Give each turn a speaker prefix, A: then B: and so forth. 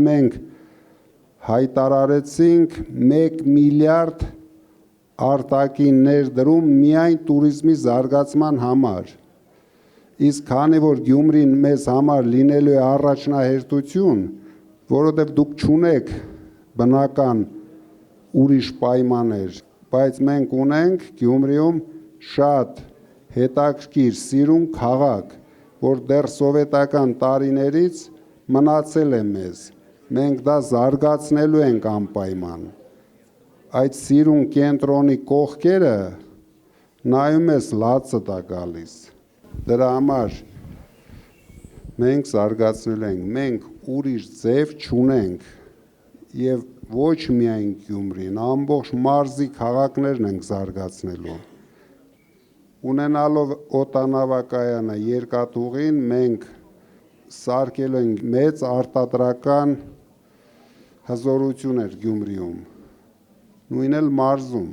A: մենք հայտարարեցինք 1 միլիարդ արտաքին ներդրում միայն туриզմի զարգացման համար։ Իսկ քանի որ Գյումրին մեզ համար լինելու է առաջնահերթություն, որովհետև դուք չունեք բնական ուրիշ պայմաններ, բայց մենք ունենք Գյումրիում շատ հետաքրքիր սիրուն քաղաք, որ դեռ սովետական տարիներից մնացել է մեզ, մենք դա զարգացնելու ենք անպայման։ Այդ սիրուն կենտրոնի կողքերը նայում ես լացդ է գալիս։ Դրա համար մենք զարգացնելու ենք, մենք ուրիշ ձև չունենք եւ ոչ միայն Գյումրին, ամբողջ մարզի քաղաքներն ենք զարգացնելու։ Ունենալով օդանավակայանը երկաթուղին մենք սարքել ենք մեծ արտադրական հզորություններ Գյումրիում, նույն էլ մարզում։